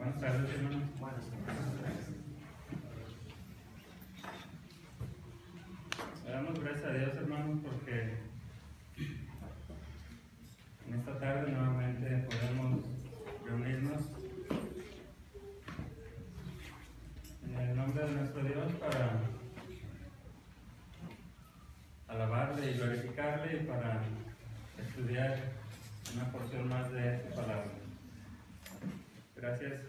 Buenas tardes, hermanos. Buenas tardes. Le damos gracias a Dios, hermanos, porque en esta tarde nuevamente podemos reunirnos en el nombre de nuestro Dios para alabarle y glorificarle y para estudiar una porción más de su palabra. Gracias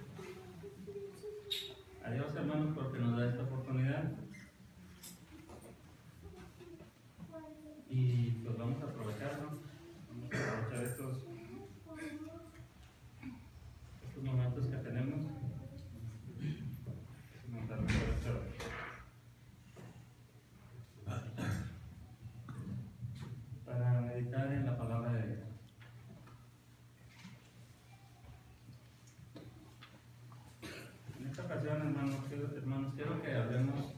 a Dios, hermanos, porque nos da esta oportunidad. Y pues vamos a aprovecharlo. Vamos a aprovechar estos momentos que tenemos. Para meditar en la palabra de Dios. En esta ocasión, hermanos, quiero que hablemos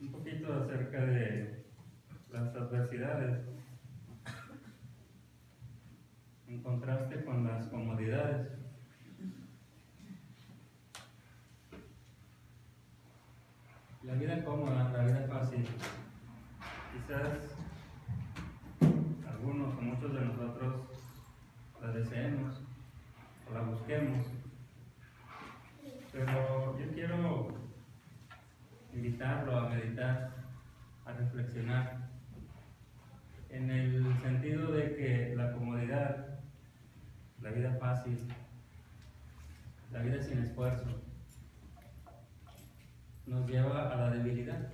un poquito acerca de las adversidades en contraste con las comodidades. La vida cómoda, la vida fácil, quizás algunos o muchos de nosotros la deseemos o la busquemos, pero yo quiero invitarlo a meditar, a reflexionar, en el sentido de que la comodidad, la vida fácil, la vida sin esfuerzo, nos lleva a la debilidad.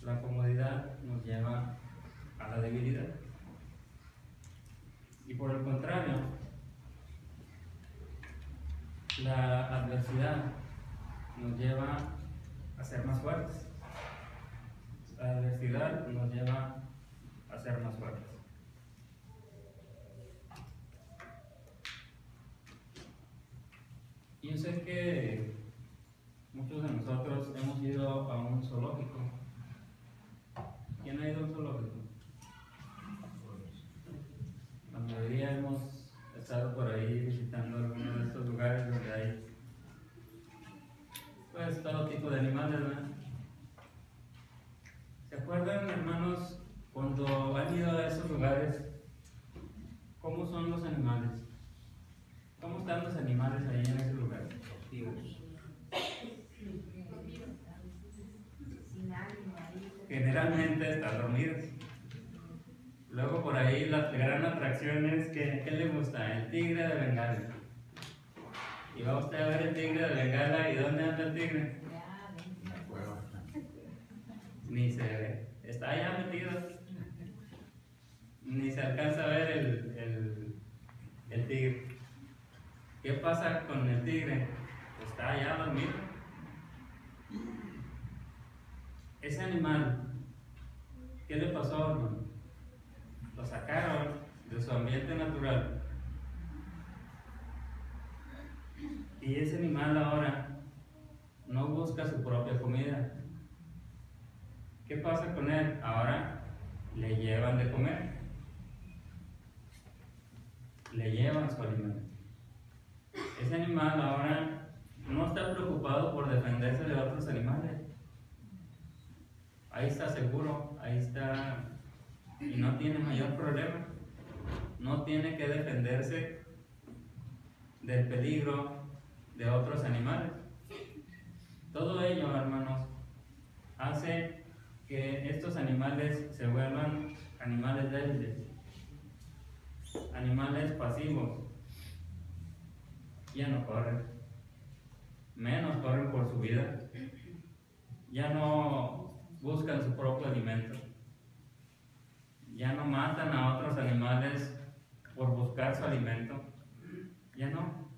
La comodidad nos lleva a la debilidad. Y por el contrario, la adversidad nos lleva a ser más fuertes. La adversidad nos lleva a ser más fuertes. Yo sé que muchos de nosotros hemos ido a un zoológico. ¿Quién ha ido a un zoológico? La mayoría hemos estado por ahí visitando algunos de estos lugares donde hay pues todo tipo de animales, ¿verdad? ¿Se acuerdan, hermanos, cuando han ido a esos lugares, cómo son los animales? ¿Cómo están los animales ahí en ese lugar? Generalmente están dormidos. Luego por ahí la gran atracción es que, ¿qué le gusta? El tigre de Bengala. Y va usted a ver el tigre de Bengala, ¿y dónde anda el tigre? Ni se ve, está allá metido. Ni se alcanza a ver el tigre. ¿Qué pasa con el tigre? Está allá dormido. Ese animal, ¿qué le pasó, hermano? Lo sacaron de su ambiente natural. Y ese animal ahora no busca su propia comida. ¿Qué pasa con él? Ahora le llevan de comer. Le llevan su alimento. Ese animal ahora no está preocupado por defenderse de otros animales. Ahí está seguro, ahí está, y no tiene mayor problema. No tiene que defenderse del peligro de otros animales. Todo ello, hermanos, hace que estos animales se vuelvan animales débiles, animales pasivos. Ya no corren, menos corren por su vida, ya no buscan su propio alimento, ya no matan a otros animales por buscar su alimento, ya no,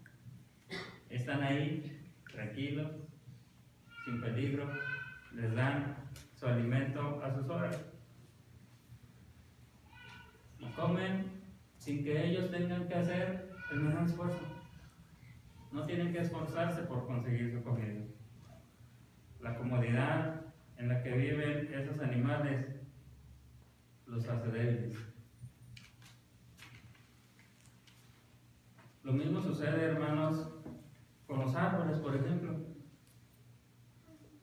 están ahí tranquilos, sin peligro, les dan su alimento a sus horas y comen sin que ellos tengan que hacer el menor esfuerzo. No tienen que esforzarse por conseguir su comida. La comodidad en la que viven esos animales los hace débiles. Lo mismo sucede, hermanos, con los árboles, por ejemplo.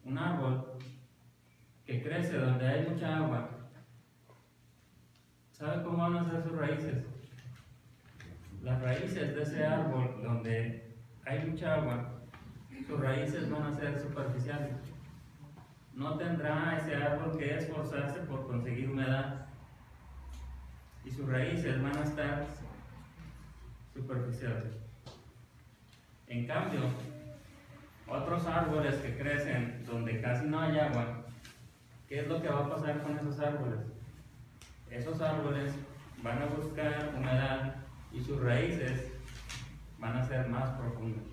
Un árbol que crece donde hay mucha agua, ¿sabe cómo van a ser sus raíces? Las raíces de ese árbol donde hay mucha agua, sus raíces van a ser superficiales. No tendrá ese árbol que esforzarse por conseguir humedad, y sus raíces van a estar superficiales. En cambio, otros árboles que crecen donde casi no hay agua, ¿qué es lo que va a pasar con esos árboles? Esos árboles van a buscar humedad y sus raíces van a ser más profundas.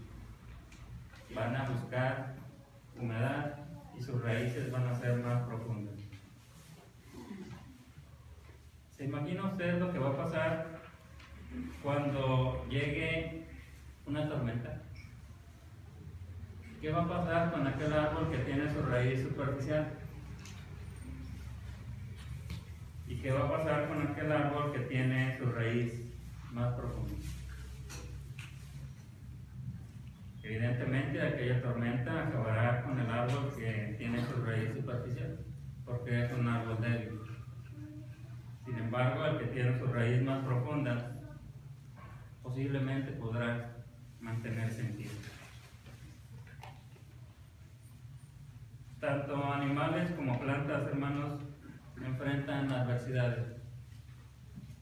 Van a buscar humedad y sus raíces van a ser más profundas. ¿Se imagina usted lo que va a pasar cuando llegue una tormenta? ¿Qué va a pasar con aquel árbol que tiene su raíz superficial? ¿Y qué va a pasar con aquel árbol que tiene su raíz más profunda? Evidentemente, aquella tormenta acabará con el árbol que tiene su raíz superficial, porque es un árbol débil. Sin embargo, el que tiene su raíz más profunda posiblemente podrá mantenerse en pie. Tanto animales como plantas, hermanos, enfrentan adversidades,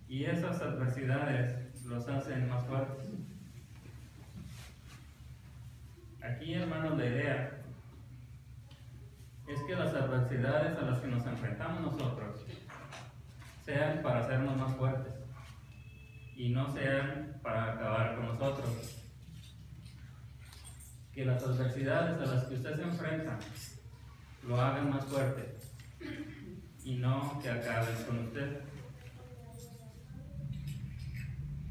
y esas adversidades los hacen más fuertes. Aquí, hermanos, la idea es que las adversidades a las que nos enfrentamos nosotros sean para hacernos más fuertes y no sean para acabar con nosotros. Que las adversidades a las que usted se enfrenta lo hagan más fuerte y no que acaben con usted.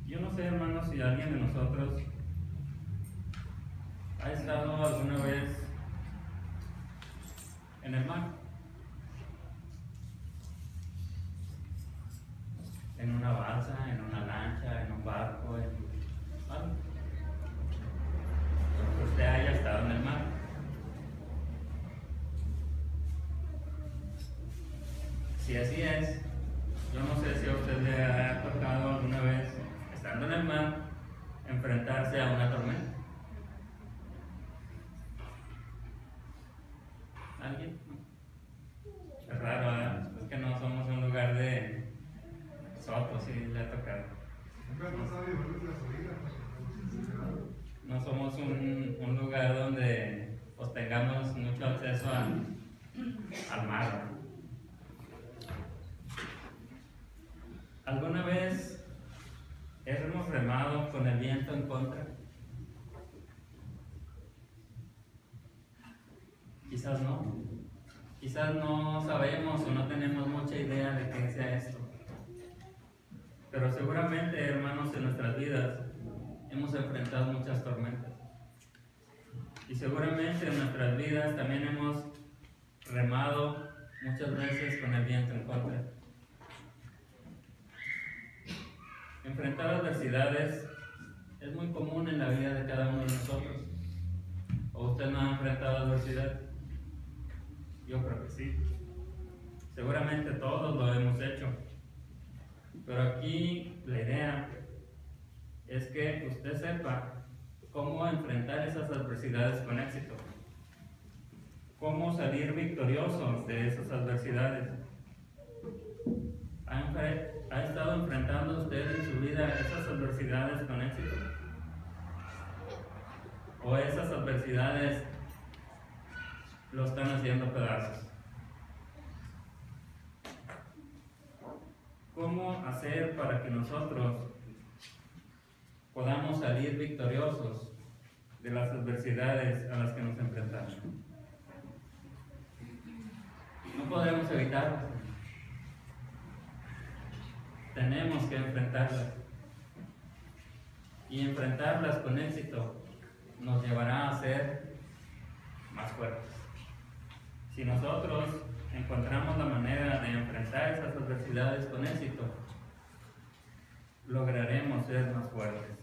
Yo no sé, hermanos, si alguien de nosotros ha estado alguna vez en el mar, en una balsa, en una lancha, en un barco, en algo. Usted haya estado en el mar. Si así es, yo no sé si a usted le ha tocado alguna vez, estando en el mar, enfrentarse a una tormenta. ¿Alguien? Es raro, ¿verdad? Es que no somos un lugar de soto, sí le ha tocado. No somos un lugar donde pues, tengamos mucho acceso al mar, ¿no? ¿Alguna vez hemos remado con el viento en contra? Quizás no. Quizás no sabemos o no tenemos mucha idea de qué sea esto. Pero seguramente, hermanos, en nuestras vidas hemos enfrentado muchas tormentas. Y seguramente en nuestras vidas también hemos remado muchas veces con el viento en contra. Enfrentar adversidades es muy común en la vida de cada uno de nosotros. ¿O usted no ha enfrentado adversidad? Yo creo que sí. Seguramente todos lo hemos hecho. Pero aquí la idea es que usted sepa cómo enfrentar esas adversidades con éxito. Cómo salir victorioso de esas adversidades. ¿Ha estado enfrentando usted en su vida esas adversidades con éxito? ¿O esas adversidades lo están haciendo pedazos? ¿Cómo hacer para que nosotros podamos salir victoriosos de las adversidades a las que nos enfrentamos? No podremos evitarlas. Tenemos que enfrentarlas. Y enfrentarlas con éxito nos llevará a ser más fuertes. Si nosotros encontramos la manera de enfrentar esas adversidades con éxito, lograremos ser más fuertes.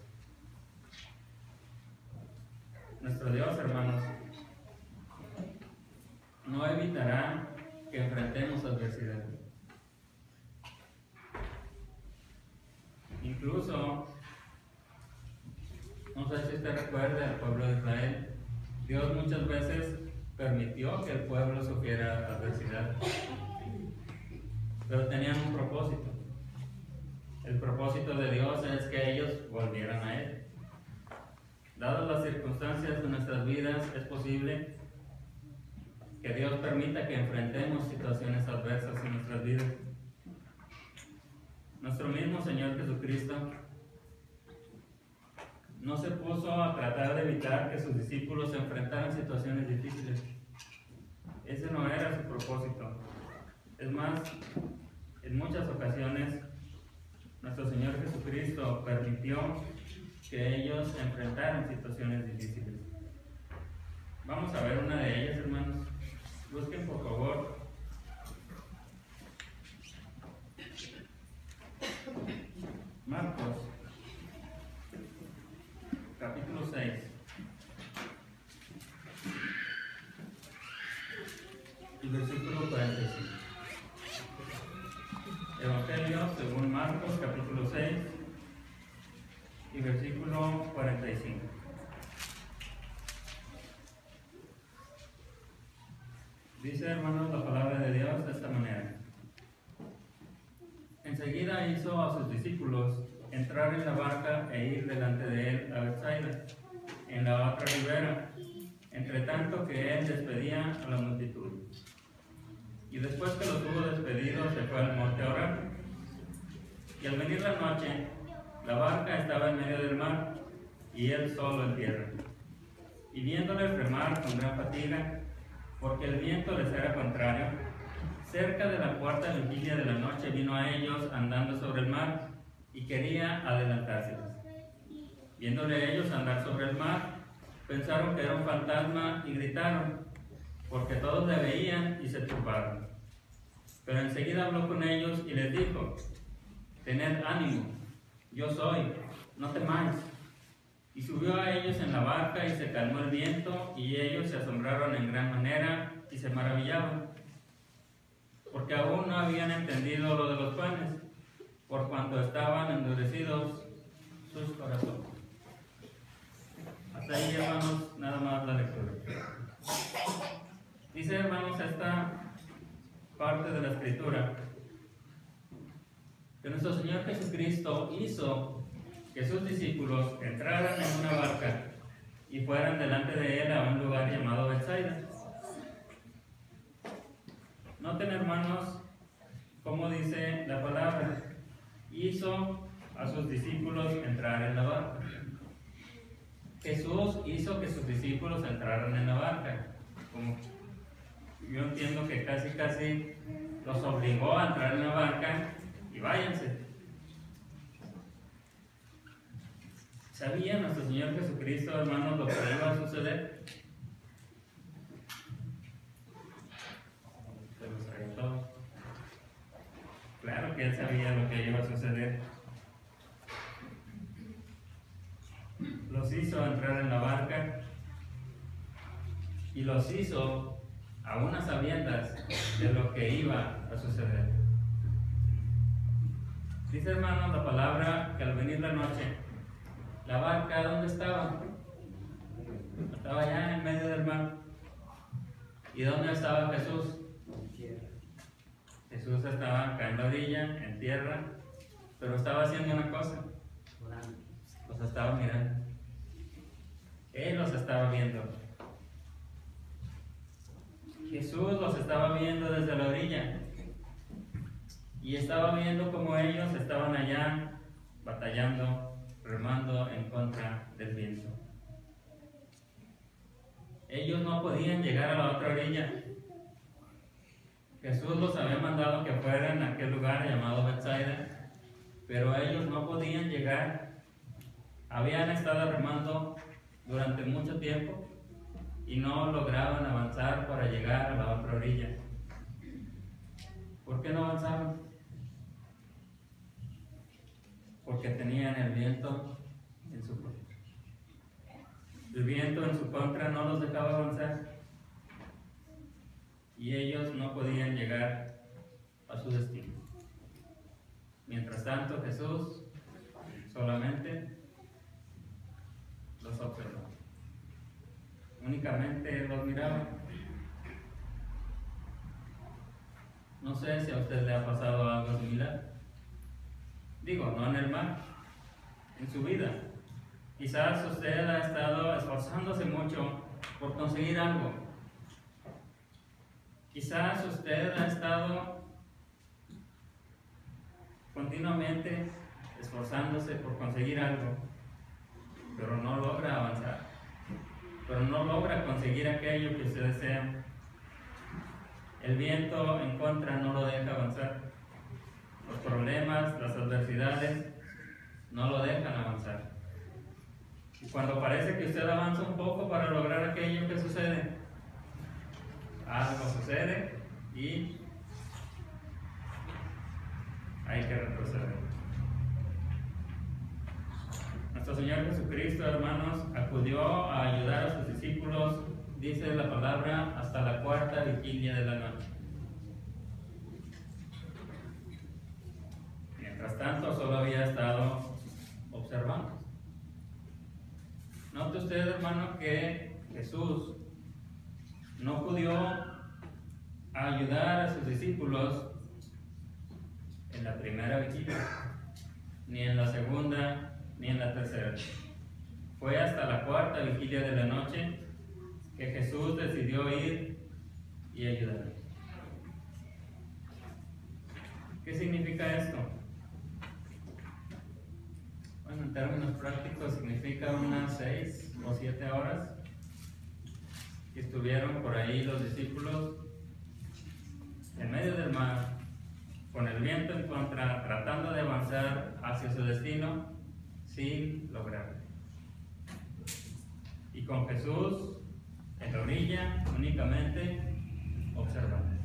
Incluso, no sé si usted recuerda, el pueblo de Israel, Dios muchas veces permitió que el pueblo sufriera adversidad, pero tenían un propósito. El propósito de Dios es que ellos volvieran a Él. Dadas las circunstancias de nuestras vidas, es posible que Dios permita que enfrentemos situaciones adversas en nuestras vidas. Nuestro mismo Señor Jesucristo no se puso a tratar de evitar que sus discípulos se enfrentaran situaciones difíciles. Ese no era su propósito. Es más, en muchas ocasiones nuestro Señor Jesucristo permitió que ellos enfrentaran situaciones difíciles. Vamos a ver una de ellas, hermanos. Busquen por favor Marcos, capítulo 6. Y versículo 45. Evangelio según Marcos, capítulo 6 y versículo 45. Dice, hermanos, la palabra de Dios de esta manera. Enseguida hizo a sus discípulos entrar en la barca e ir delante de él a Betsaida, en la otra ribera, entre tanto que él despedía a la multitud. Y después que los hubo despedido, se fue al monte a orar. Y al venir la noche, la barca estaba en medio del mar, y él solo en tierra. Y viéndole remar con gran fatiga, porque el viento les era contrario, cerca de la cuarta vigilia de la noche vino a ellos andando sobre el mar, y quería adelantárseles. Viéndole ellos andar sobre el mar, pensaron que era un fantasma y gritaron, porque todos le veían y se turbaron. Pero enseguida habló con ellos y les dijo: tened ánimo, yo soy, no temáis. Y subió a ellos en la barca y se calmó el viento, y ellos se asombraron en gran manera y se maravillaban, porque aún no habían entendido lo de los panes, por cuanto estaban endurecidos sus corazones. Hasta ahí, hermanos, nada más la lectura. Dice, hermanos, esta parte de la Escritura que nuestro Señor Jesucristo hizo que sus discípulos entraran en una barca y fueran delante de él a un lugar llamado Betsaida. Noten, hermanos, cómo dice la palabra: hizo a sus discípulos entrar en la barca. Jesús hizo que sus discípulos entraran en la barca. Como yo entiendo que casi los obligó a entrar en la barca y váyanse. ¿Sabía nuestro Señor Jesucristo, hermanos, lo que iba a suceder? Se lo sabía todo. Claro que él sabía lo que iba a suceder. Los hizo entrar en la barca y los hizo a unas sabiendas de lo que iba a suceder. Dice, hermanos, la palabra que al venir la noche, la barca, ¿dónde estaba? Estaba allá en medio del mar. ¿Y dónde estaba Jesús? Jesús estaba acá en la orilla, en tierra, pero estaba haciendo una cosa. Los estaba mirando. Él los estaba viendo. Jesús los estaba viendo desde la orilla. Y estaba viendo cómo ellos estaban allá batallando, remando en contra del viento. Ellos no podían llegar a la otra orilla. Jesús los había mandado que fueran a aquel lugar llamado Betsaida, pero ellos no podían llegar. Habían estado remando durante mucho tiempo y no lograban avanzar para llegar a la otra orilla. ¿Por qué no avanzaban? Porque tenían el viento en su contra. El viento en su contra no los dejaba avanzar y ellos no podían llegar a su destino. Mientras tanto, Jesús solamente los observaba. Únicamente los miraba. No sé si a usted le ha pasado algo similar. Digo, no en el mar, en su vida. Quizás usted ha estado esforzándose mucho por conseguir algo. Quizás usted ha estado continuamente esforzándose por conseguir algo, pero no logra avanzar, pero no logra conseguir aquello que usted desea. El viento en contra no lo deja avanzar. Los problemas, las adversidades no lo dejan avanzar. Y cuando parece que usted avanza un poco para lograr aquello, que sucede, algo sucede y hay que retroceder. Nuestro Señor Jesucristo, hermanos, acudió a ayudar a sus discípulos, dice la palabra, hasta la cuarta vigilia de la noche. Mientras tanto, solo había estado observando. Note usted, hermano, que Jesús no acudió a ayudar a sus discípulos en la primera vigilia, ni en la segunda, ni en la tercera. Fue hasta la cuarta vigilia de la noche que Jesús decidió ir y ayudar. ¿Qué significa esto? Bueno, en términos prácticos significa unas 6 o 7 horas que estuvieron por ahí los discípulos en medio del mar, con el viento en contra, tratando de avanzar hacia su destino sin lograrlo. Y con Jesús en la orilla, únicamente observando.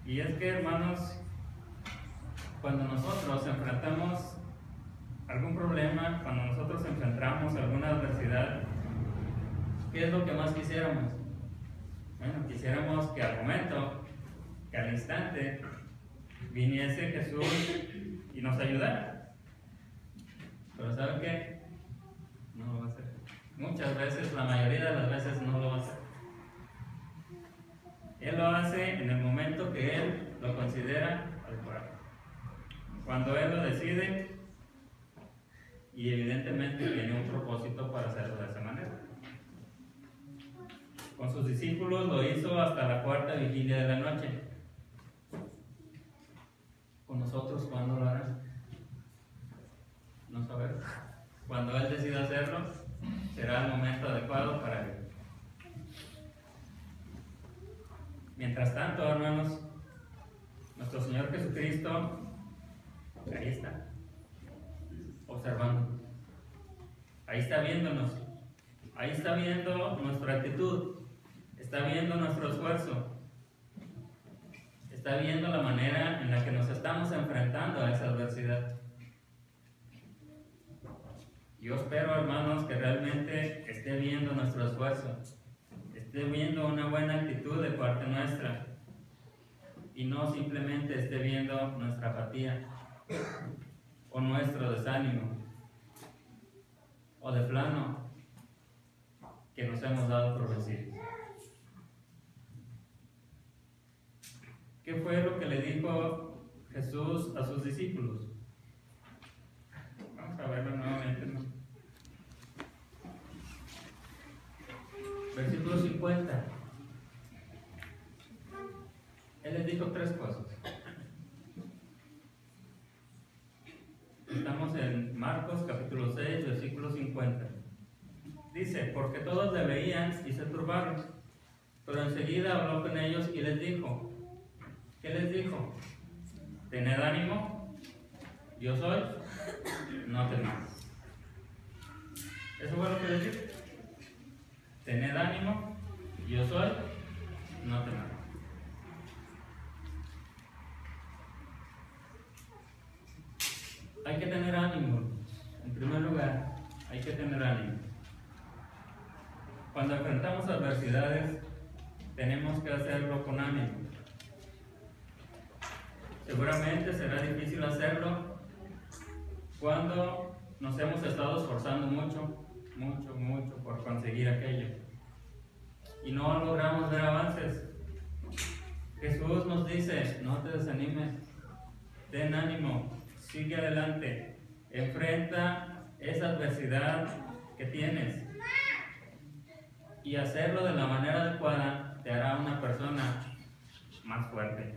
Y es que, hermanos, cuando nosotros enfrentamos algún problema, cuando nosotros enfrentamos alguna adversidad, ¿qué es lo que más quisiéramos? Bueno, quisiéramos que al momento, que al instante, viniese Jesús y nos ayudara. Pero ¿sabe qué? No lo va a hacer. Muchas veces, la mayoría de las veces no lo va a hacer. Él lo hace en el momento que Él lo considera adecuado. Cuando Él lo decide, y evidentemente tiene un propósito para hacerlo de esa manera. Con sus discípulos lo hizo hasta la cuarta vigilia de la noche. Con nosotros, ¿cuándo lo hará? No sabemos. Cuando Él decida hacerlo, será el momento adecuado para Él. Mientras tanto, hermanos, nuestro Señor Jesucristo, ahí está, observando. Ahí está viéndonos. Ahí está viendo nuestra actitud. Está viendo nuestro esfuerzo. Está viendo la manera en la que nos estamos enfrentando a esa adversidad. Yo espero, hermanos, que realmente esté viendo nuestro esfuerzo, esté viendo una buena actitud de parte nuestra y no simplemente esté viendo nuestra apatía o nuestro desánimo o de plano que nos hemos dado por vencidos. ¿Qué fue lo que le dijo Jesús a sus discípulos? Vamos a verlo nuevamente, ¿no? Versículo 50. Él les dijo 3 cosas. Estamos en Marcos capítulo 6, versículo 50. Dice, porque todos le veían y se turbaron, pero enseguida habló con ellos y les dijo, ¿qué les dijo? Tened ánimo, yo soy, no temáis. Eso fue lo que les dijo. Tened ánimo, yo soy, no temáis. Hay que tener ánimo. En primer lugar, hay que tener ánimo. Cuando enfrentamos adversidades, tenemos que hacerlo con ánimo. Seguramente será difícil hacerlo cuando nos hemos estado esforzando mucho por conseguir aquello y no logramos ver avances. Jesús nos dice: no te desanimes, ten ánimo, sigue adelante, enfrenta esa adversidad que tienes, y hacerlo de la manera adecuada te hará una persona más fuerte.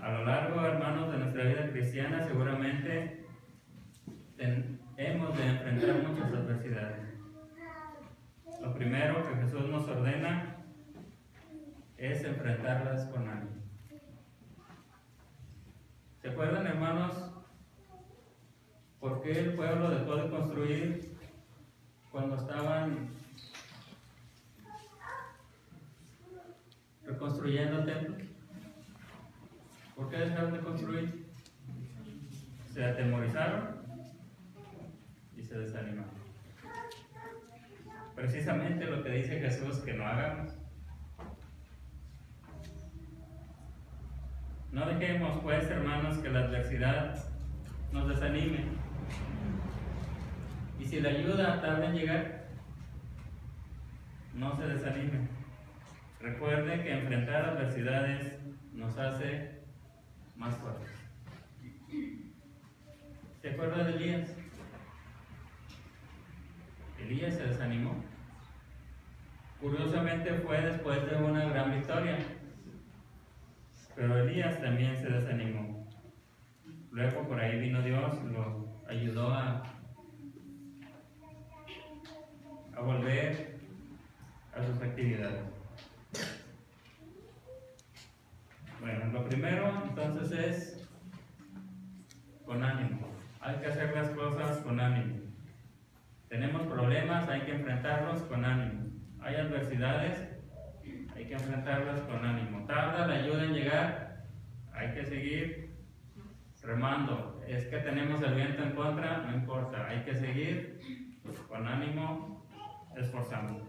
A lo largo, hermanos, de nuestra vida cristiana, seguramente hemos de enfrentar muchas adversidades. Lo primero que Jesús nos ordena es enfrentarlas con ánimo. ¿Se acuerdan, hermanos, por qué el pueblo dejó de construir cuando estaban reconstruyendo el templo? ¿Por qué dejaron de construir? Se atemorizaron y se desanimaron. Precisamente lo que dice Jesús que no hagamos. No dejemos, pues, hermanos, que la adversidad nos desanime. Y si la ayuda tarda en llegar, no se desanime. Recuerde que enfrentar adversidades nos hace más fuertes. ¿Se acuerda de Elías? Elías se desanimó. Curiosamente fue después de una gran victoria, pero Elías también se desanimó. Luego por ahí vino Dios, lo ayudó a volver a sus actividades. Bueno, lo primero entonces es con ánimo. Hay que hacer las cosas con ánimo. Tenemos problemas, hay que enfrentarlos con ánimo. Hay adversidades, hay que enfrentarlas con ánimo. Tarda la ayuda en llegar, hay que seguir remando. Es que tenemos el viento en contra, no importa, hay que seguir con ánimo, esforzando.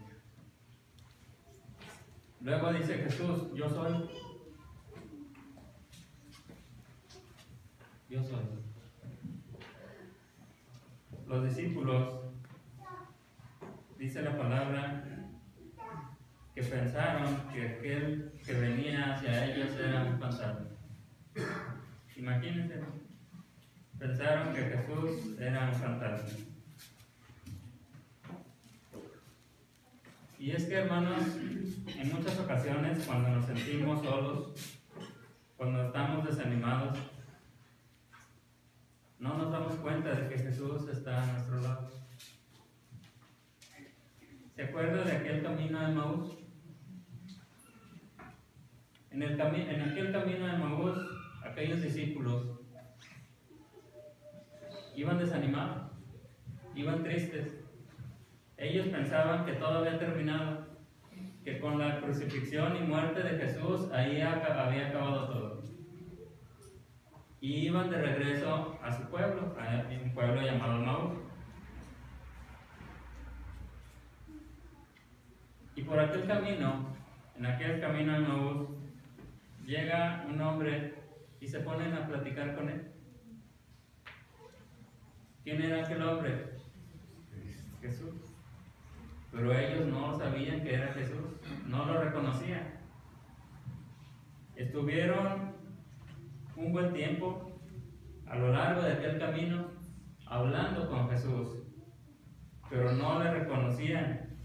Luego dice Jesús: yo soy. Yo soy. Los discípulos, dice la palabra, que pensaron que aquel que venía hacia ellos era un fantasma. Imagínense, pensaron que Jesús era un fantasma. Y es que, hermanos, en muchas ocasiones cuando nos sentimos solos, cuando estamos desanimados, no nos damos cuenta de que Jesús está a nuestro lado. ¿Se acuerda de aquel camino de Emaús? En aquel camino de Emaús, aquellos discípulos iban desanimados, iban tristes. Ellos pensaban que todo había terminado, que con la crucifixión y muerte de Jesús ahí había acabado todo. Y iban de regreso a su pueblo, a un pueblo llamado Emaús. Y por aquel camino, en aquel camino de Emaús, llega un hombre y se ponen a platicar con él. ¿Quién era aquel hombre? Jesús. Pero ellos no sabían que era Jesús, no lo reconocían. Estuvieron un buen tiempo a lo largo de aquel camino hablando con Jesús, pero no le reconocían.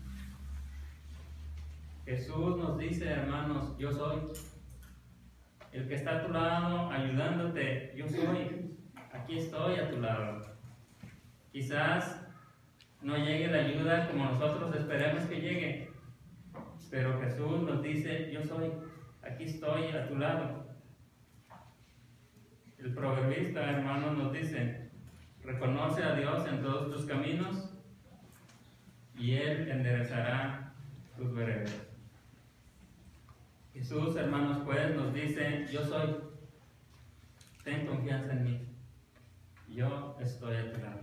Jesús nos dice, hermanos: yo soy. El que está a tu lado ayudándote, yo soy. Aquí estoy a tu lado. Quizás no llegue la ayuda como nosotros esperemos que llegue, pero Jesús nos dice: yo soy, aquí estoy a tu lado. El proverbista, hermanos, nos dice: reconoce a Dios en todos tus caminos y Él enderezará tus veredas. Jesús, hermanos, pues nos dice: yo soy, ten confianza en mí, yo estoy a tu lado.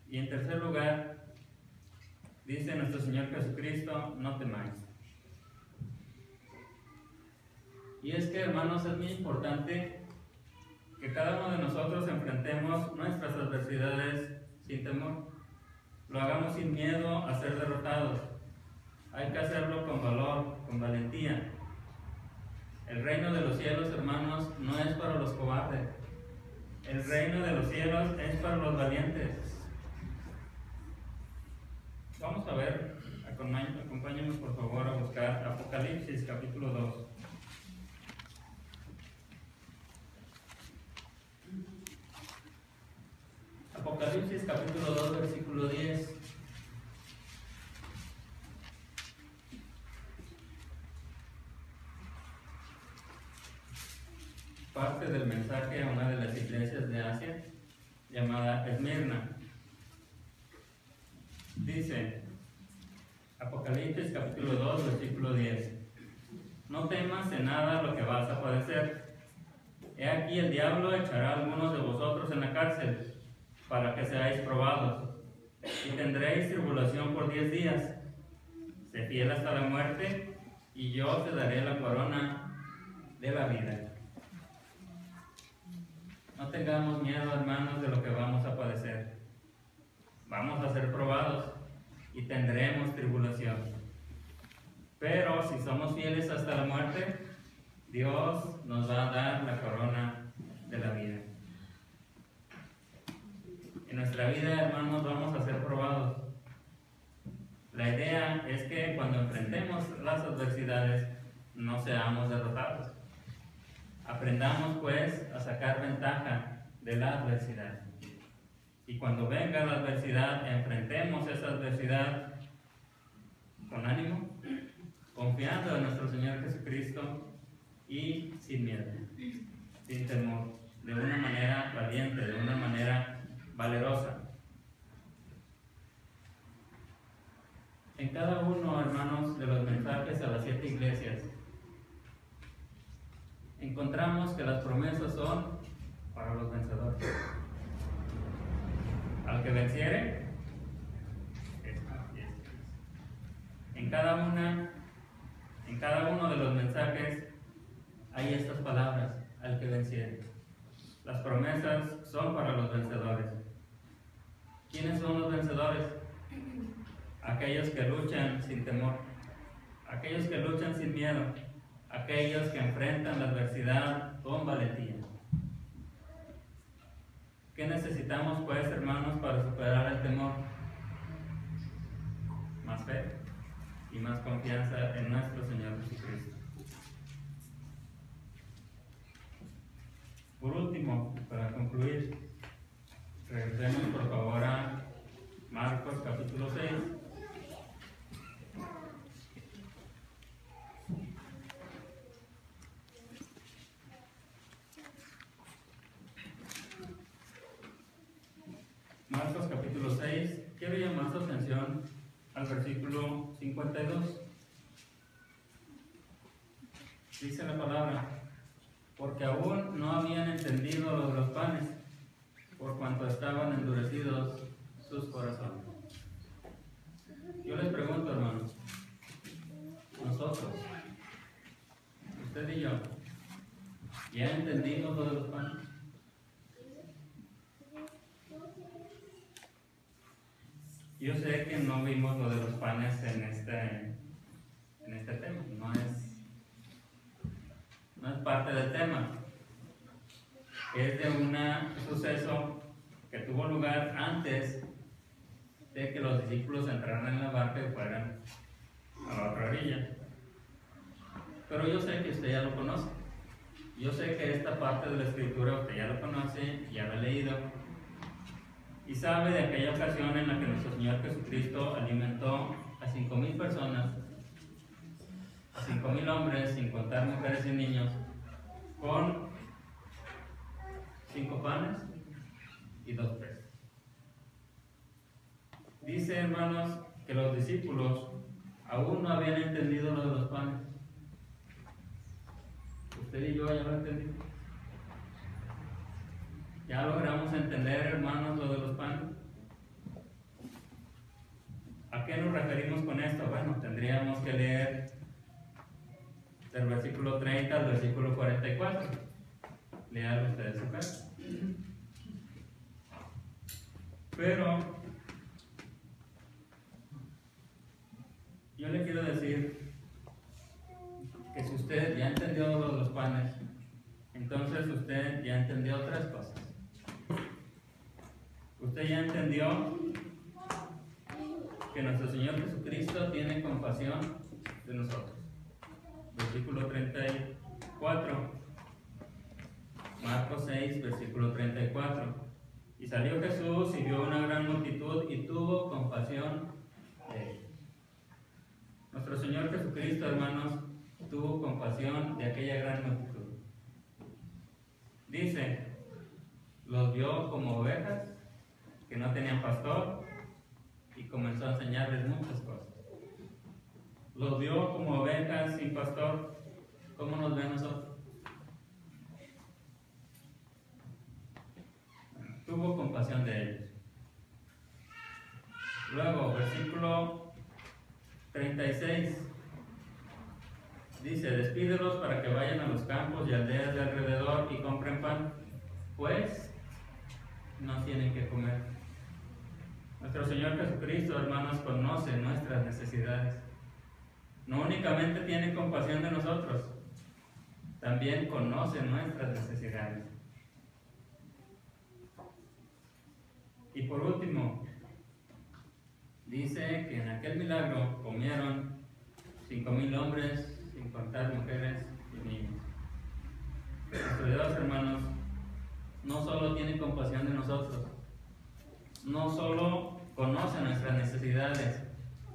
Y en tercer lugar, dice nuestro Señor Jesucristo: no temáis. Y es que, hermanos, es muy importante que cada uno de nosotros enfrentemos nuestras adversidades sin temor. Lo hagamos sin miedo a ser derrotados. Hay que hacerlo con valor, con valentía. El reino de los cielos, hermanos, no es para los cobardes. El reino de los cielos es para los valientes. Vamos a ver, acompáñenos por favor a buscar Apocalipsis capítulo 2. Apocalipsis capítulo 2, versículo 10. Parte del mensaje a una de las iglesias de Asia, llamada Esmirna. Dice, Apocalipsis capítulo 2, versículo 10. No temas en nada lo que vas a padecer. He aquí el diablo echará a algunos de vosotros en la cárcel, para que seáis probados, y tendréis tribulación por 10 días. Sé fiel hasta la muerte, y yo te daré la corona de la vida. No tengamos miedo, hermanos, de lo que vamos a padecer. Vamos a ser probados y tendremos tribulación. Pero si somos fieles hasta la muerte, Dios nos va a dar la corona de la vida. En nuestra vida, hermanos, vamos a ser probados. La idea es que cuando enfrentemos las adversidades, no seamos derrotados. Aprendamos, pues, a sacar ventaja de la adversidad. Y cuando venga la adversidad, enfrentemos esa adversidad con ánimo, confiando en nuestro Señor Jesucristo y sin miedo, sin temor, de una manera valiente, de una manera valerosa. En cada uno, hermanos, de los mensajes a las 7 iglesias, encontramos que las promesas son para los vencedores. Al que venciere, en cada uno de los mensajes hay estas palabras: al que venciere. Las promesas son para los vencedores. ¿Quiénes son los vencedores? Aquellos que luchan sin temor, aquellos que luchan sin miedo, aquellos que enfrentan la adversidad con valentía. ¿Qué necesitamos, pues, hermanos, para superar el temor? Más fe y más confianza en nuestro Señor Jesucristo. Por último, para concluir, regresemos por favor a Marcos capítulo 6. Marcos capítulo 6, quiero llamar su atención al versículo 52. Dice la palabra: porque aún no habían entendido lo de los panes, por cuanto estaban endurecidos sus corazones. Yo les pregunto, hermanos, nosotros, usted y yo, ¿ya entendimos lo de los panes? Yo sé que no vimos lo de los panes en este tema, no es parte del tema. Es de un suceso que tuvo lugar antes de que los discípulos entraran en la barca y fueran a la otra orilla. Pero yo sé que usted ya lo conoce. Yo sé que esta parte de la escritura usted ya lo conoce, ya lo ha leído, y sabe de aquella ocasión en la que nuestro Señor Jesucristo alimentó a 5,000 personas, a 5,000 hombres, sin contar mujeres y niños, con 5 panes y 2 peces. Dice, hermanos, que los discípulos aún no habían entendido lo de los panes. Usted y yo ya lo entendimos. ¿Ya logramos entender, hermanos, lo de los panes? ¿A qué nos referimos con esto? Bueno, tendríamos que leer del versículo 30 al versículo 44. Lean ustedes su casa. Pero yo le quiero decir que si usted ya entendió los panes, entonces usted ya entendió tres cosas. Usted ya entendió que nuestro Señor Jesucristo tiene compasión de nosotros. Versículo 34, Marcos 6, versículo 34. Y salió Jesús y vio una gran multitud y tuvo compasión de ellos. Nuestro Señor Jesucristo, hermanos, tuvo compasión de aquella gran multitud. Dice, los vio como ovejas que no tenían pastor y comenzó a enseñarles muchas cosas. Los vio como ovejas sin pastor. ¿Cómo nos ve a nosotros? Tuvo compasión de ellos. Luego, versículo 36 dice, despídelos para que vayan a los campos y aldeas de alrededor y compren pan, pues no tienen que comer. Nuestro Señor Jesucristo, hermanos, conoce nuestras necesidades. No únicamente tiene compasión de nosotros, también conoce nuestras necesidades. Y por último, dice que en aquel milagro comieron 5,000 hombres, sin contar mujeres y niños. Nuestro Dios, hermanos, no solo tiene compasión de nosotros, no solo conoce nuestras necesidades,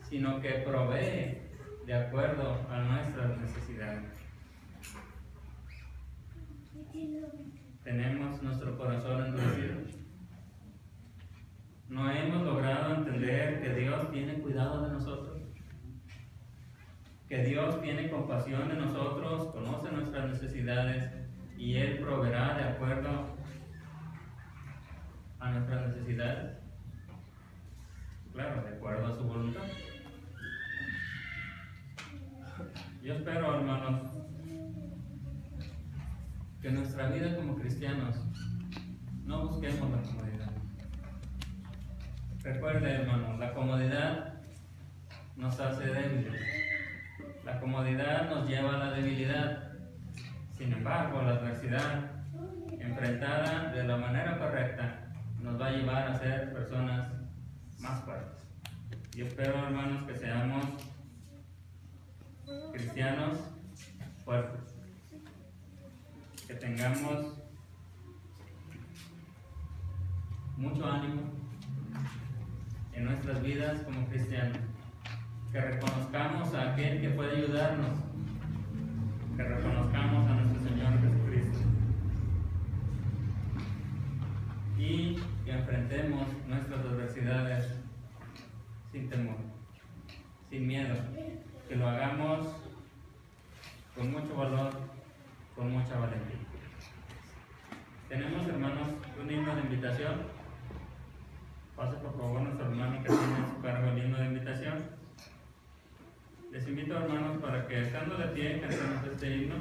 sino que provee de acuerdo a nuestras necesidades. Tenemos nuestro corazón endurecido. No hemos logrado entender que Dios tiene cuidado de nosotros, que Dios tiene compasión de nosotros, conoce nuestras necesidades y Él proveerá de acuerdo a nuestras necesidades. Claro, de acuerdo a su voluntad. Yo espero, hermanos, que en nuestra vida como cristianos no busquemos la comodidad. Recuerde, hermanos, la comodidad nos hace débiles. La comodidad nos lleva a la debilidad. Sin embargo, la adversidad enfrentada de la manera correcta nos va a llevar a ser personas más fuertes. Yo espero, hermanos, que seamos cristianos fuertes, que tengamos mucho ánimo en nuestras vidas como cristianos, que reconozcamos a aquel que puede ayudarnos, que reconozcamos a nuestro Señor Jesucristo y que enfrentemos nuestras adversidades sin temor, sin miedo, que lo hagamos con mucho valor, con mucha valentía. Tenemos, hermanos, un himno de invitación. Pase por favor nuestro hermano que tiene en su cargo el himno de invitación. Les invito, hermanos, para que estando de pie cantemos este himno.